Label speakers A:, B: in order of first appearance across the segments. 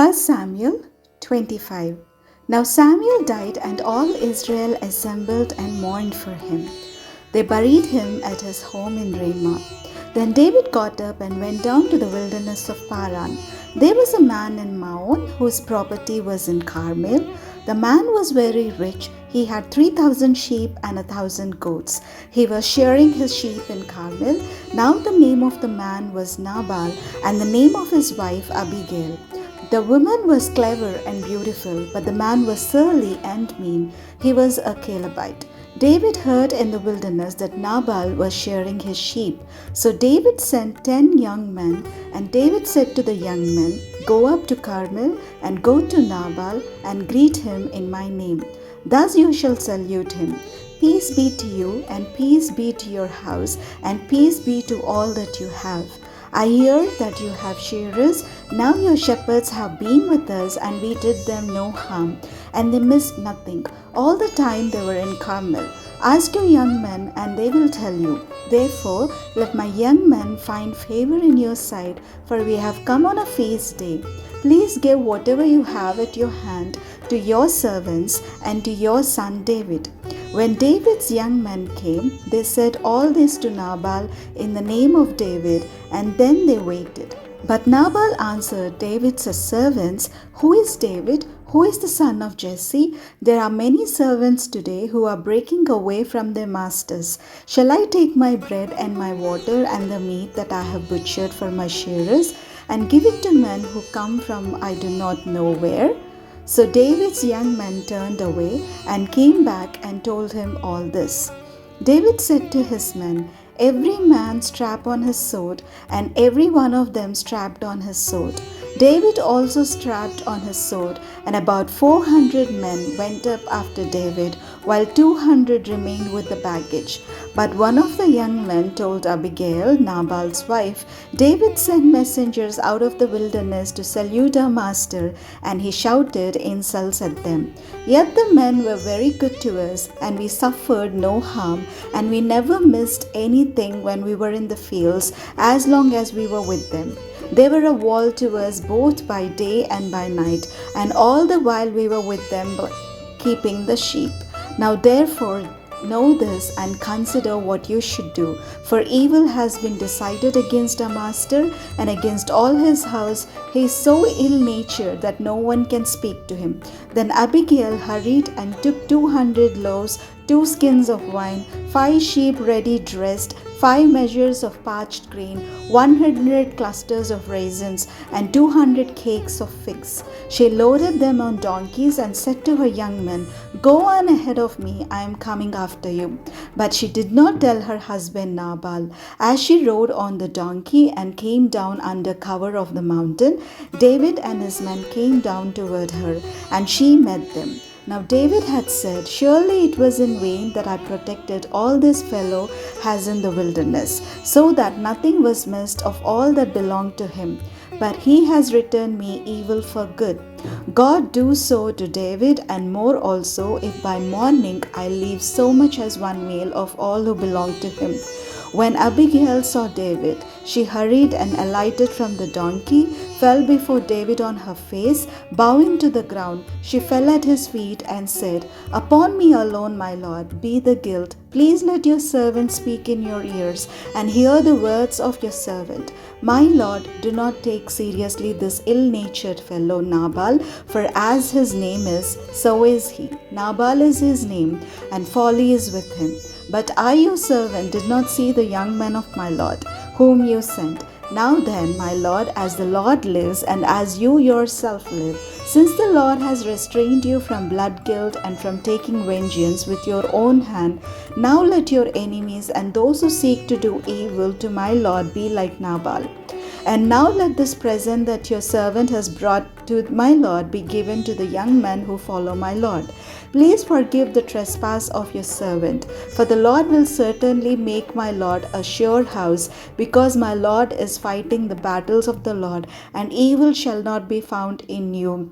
A: 1 Samuel 25. Now Samuel died, and all Israel assembled and mourned for him. They buried him at his home in Ramah. Then David got up and went down to the wilderness of Paran. There was a man in Maon whose property was in Carmel. The man was very rich. He had 3,000 sheep and 1,000 goats. He was shearing his sheep in Carmel. Now the name of the man was Nabal, and the name of his wife Abigail. The woman was clever and beautiful, but the man was surly and mean. He was a Calebite. David heard in the wilderness that Nabal was shearing his sheep. So David sent 10 young men, and David said to the young men, "Go up to Carmel and go to Nabal and greet him in my name. Thus you shall salute him. Peace be to you, and peace be to your house, and peace be to all that you have. I hear that you have shearers. Now your shepherds have been with us, and we did them no harm, and they missed nothing all the time they were in Carmel. Ask your young men, and they will tell you. Therefore, let my young men find favor in your sight, for we have come on a feast day. Please give whatever you have at your hand to your servants and to your son David." When David's young men came, they said all this to Nabal in the name of David, and then they waited. But Nabal answered David's servants, "Who is David? Who is the son of Jesse? There are many servants today who are breaking away from their masters. Shall I take my bread and my water and the meat that I have butchered for my shearers and give it to men who come from I do not know where?" So David's young men turned away and came back and told him all this. David said to his men, "Every man strap on his sword," and every one of them strapped on his sword. David also strapped on his sword, and about 400 men went up after David, while 200 remained with the baggage. But one of the young men told Abigail, Nabal's wife, "David sent messengers out of the wilderness to salute our master," and he shouted insults at them. "Yet the men were very good to us, and we suffered no harm, and we never missed anything when we were in the fields, as long as we were with them. They were a wall to us both by day and by night, and all the while we were with them keeping the sheep. Now therefore know this and consider what you should do, for evil has been decided against our master and against all his house. He is so ill-natured that no one can speak to him." Then Abigail hurried and took 200 loaves, 2 skins of wine, 5 sheep ready dressed, 5 measures of parched grain, 100 clusters of raisins, and 200 cakes of figs. She loaded them on donkeys and said to her young men, "Go on ahead of me, I am coming after you." But she did not tell her husband Nabal. As she rode on the donkey and came down under cover of the mountain, David and his men came down toward her, and she met them. Now David had said, "Surely it was in vain that I protected all this fellow has in the wilderness, so that nothing was missed of all that belonged to him. But he has returned me evil for good. God do so to David, and more also, if by morning I leave so much as one male of all who belong to him." When Abigail saw David, she hurried and alighted from the donkey, fell before David on her face, bowing to the ground. She fell at his feet and said, "Upon me alone, my lord, be the guilt. Please let your servant speak in your ears, and hear the words of your servant. My lord, do not take seriously this ill-natured fellow Nabal, for as his name is, so is he. Nabal is his name, and folly is with him. But I, your servant, did not see the young men of my lord, whom you sent. Now then, my lord, as the Lord lives, and as you yourself live, since the Lord has restrained you from blood guilt and from taking vengeance with your own hand, now let your enemies and those who seek to do evil to my lord be like Nabal. And now let this present that your servant has brought to my lord be given to the young men who follow my lord. Please forgive the trespass of your servant, for the Lord will certainly make my lord a sure house, because my lord is fighting the battles of the Lord, and evil shall not be found in you.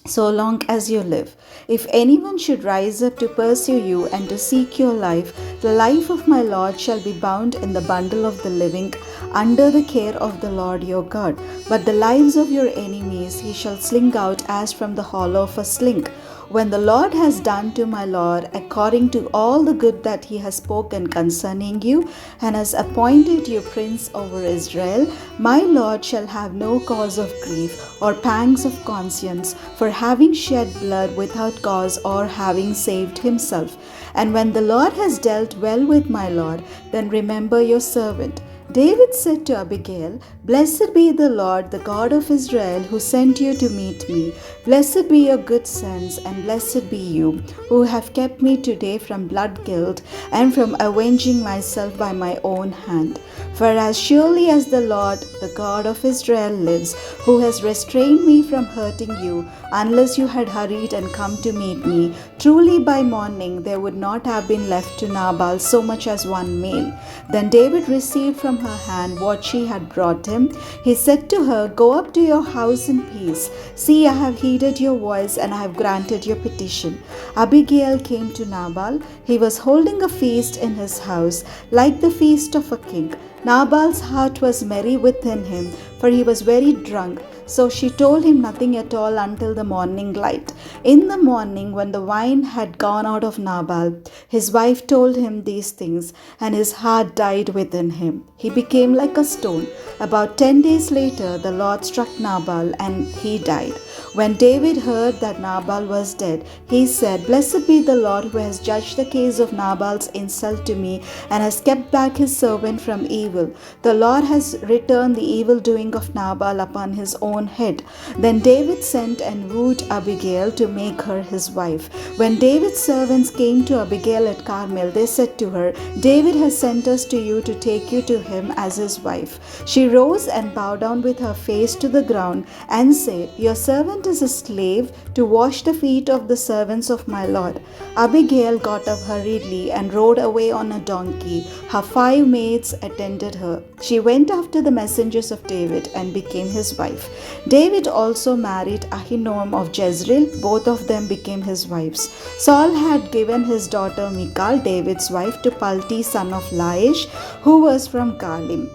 A: so long as you live. If anyone should rise up to pursue you and to seek your life, the life of my Lord shall be bound in the bundle of the living under the care of the Lord your God. But the lives of your enemies he shall sling out as from the hollow of a sling. When the Lord has done to my Lord according to all the good that he has spoken concerning you, and has appointed you prince over Israel, my Lord shall have no cause of grief or pangs of conscience for having shed blood without cause or having saved himself. And when the Lord has dealt well with my Lord, then remember your servant. David said to Abigail, Blessed be the Lord, the God of Israel, who sent you to meet me. Blessed be your good sons, and blessed be you, who have kept me today from blood guilt and from avenging myself by my own hand. For as surely as the Lord, the God of Israel, lives, who has restrained me from hurting you, unless you had hurried and come to meet me, truly by morning there would not have been left to Nabal so much as one male. Then David received from her hand what she had brought him. He said to her, Go up to your house in peace. See, I have heeded your voice, and I have granted your petition. Abigail came to Nabal. He was holding a feast in his house, like the feast of a king. Nabal's heart was merry within him, for he was very drunk. So she told him nothing at all until the morning light. In the morning, when the wine had gone out of Nabal, his wife told him these things, and his heart died within him. He became like a stone. About 10 days later, the Lord struck Nabal, and he died. When David heard that Nabal was dead, he said, Blessed be the Lord who has judged the case of Nabal's insult to me and has kept back his servant from evil. The Lord has returned the evil doing of Nabal upon his own head. Then David sent and wooed Abigail to make her his wife. When David's servants came to Abigail at Carmel, they said to her, David has sent us to you to take you to him as his wife. She rose and bowed down with her face to the ground and said, Your servant is a slave to wash the feet of the servants of my Lord. Abigail got up hurriedly and rode away on a donkey. Her 5 maids attended her. She went after the messengers of David and became his wife. David also married Ahinoam of Jezreel. Both of them became his wives. Saul had given his daughter Michal, David's wife, to Palti son of Laish, who was from Galim.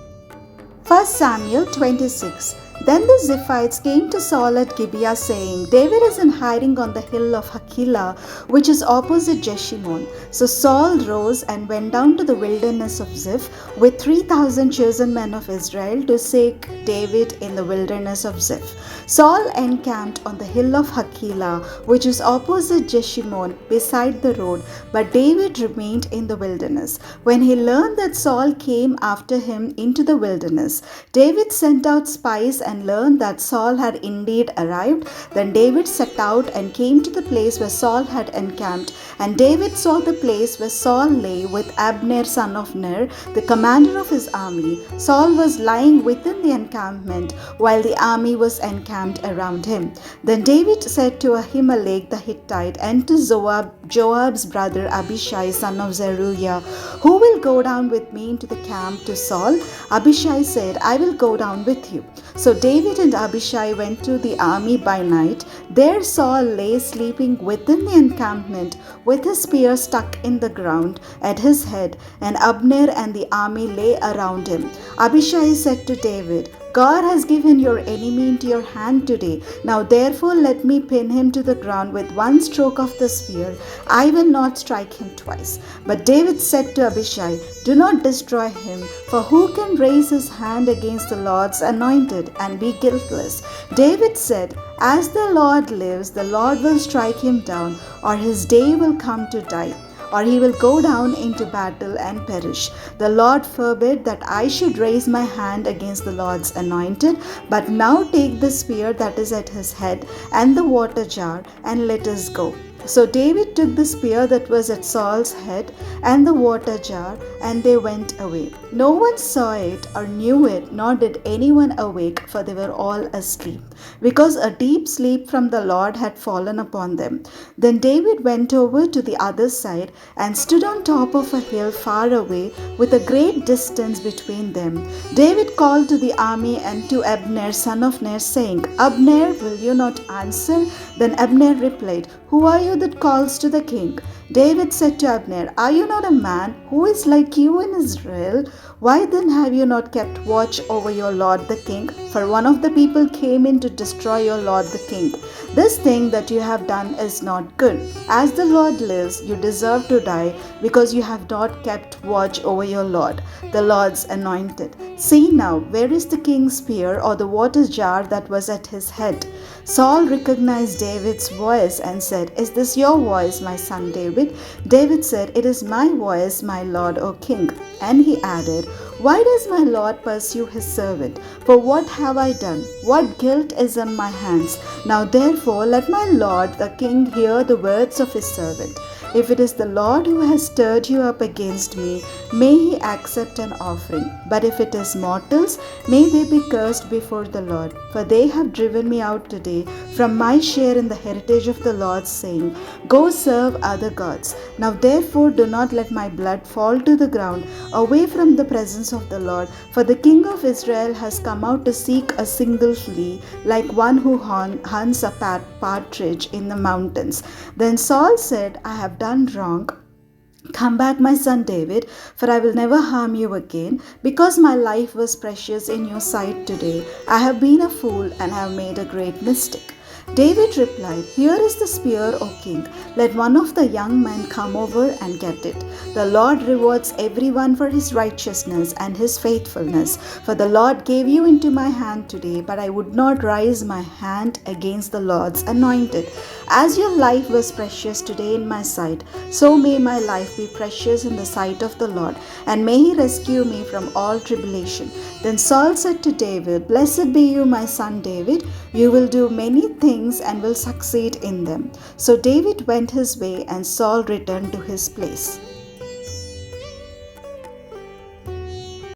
A: 1 Samuel 26. Then the Ziphites came to Saul at Gibeah, saying, David is in hiding on the hill of Hakilah, which is opposite Jeshimon. So Saul rose and went down to the wilderness of Ziph with 3,000 chosen men of Israel to seek David in the wilderness of Ziph. Saul encamped on the hill of Hakilah, which is opposite Jeshimon, beside the road, but David remained in the wilderness. When he learned that Saul came after him into the wilderness, David sent out spies and learned that Saul had indeed arrived. Then David set out and came to the place where Saul had encamped. And David saw the place where Saul lay with Abner son of Ner, the commander of his army. Saul was lying within the encampment, while the army was encamped around him. Then David said to Ahimelech the Hittite and to Joab's brother Abishai son of Zeruiah, Who will go down with me into the camp to Saul? Abishai said, I will go down with you. So David and Abishai went to the army by night. There Saul lay sleeping within the encampment, with his spear stuck in the ground at his head, and Abner and the army lay around him. Abishai said to David, God has given your enemy into your hand today. Now therefore let me pin him to the ground with one stroke of the spear. I will not strike him twice. But David said to Abishai, Do not destroy him, for who can raise his hand against the Lord's anointed and be guiltless? David said, As the Lord lives, the Lord will strike him down, or his day will come to die, or he will go down into battle and perish. The Lord forbid that I should raise my hand against the Lord's anointed. But now take the spear that is at his head and the water jar, and let us go. So David took the spear that was at Saul's head and the water jar, and they went away. No one saw it or knew it, nor did anyone awake, for they were all asleep, because a deep sleep from the Lord had fallen upon them. Then David went over to the other side and stood on top of a hill far away, with a great distance between them. David called to the army and to Abner, son of Ner, saying, Abner, will you not answer? Then Abner replied, Who are you that calls to the king? David said to Abner, Are you not a man who is like you in Israel? Why then have you not kept watch over your lord the king? For one of the people came in to destroy your lord the king. This thing that you have done is not good. As the Lord lives, you deserve to die, because you have not kept watch over your lord, the Lord's anointed. See now, where is the king's spear or the water jar that was at his head? Saul recognized David's voice and said, Is this your voice, my son David? David said, It is my voice, my lord, O king. And he added, Why does my lord pursue his servant? For what have I done? What guilt is on my hands? Now therefore let my lord the king hear the words of his servant. If it is the Lord who has stirred you up against me, may he accept an offering. But if it is mortals, may they be cursed before the Lord. For they have driven me out today from my share in the heritage of the Lord, saying, Go serve other gods. Now therefore do not let my blood fall to the ground away from the presence of the Lord. For the king of Israel has come out to seek a single flea, like one who hunts a partridge in the mountains. Then Saul said, I have done wrong. Come back, my son David, for I will never harm you again, because my life was precious in your sight today. I have been a fool and have made a great mistake. David replied, Here is the spear, O king. Let one of the young men come over and get it. The Lord rewards everyone for his righteousness and his faithfulness. For the Lord gave you into my hand today, but I would not raise my hand against the Lord's anointed. As your life was precious today in my sight, so may my life be precious in the sight of the Lord, and may he rescue me from all tribulation. Then Saul said to David, Blessed be you, my son David. You will do many things and will succeed in them. So David went his way, and Saul returned to his place.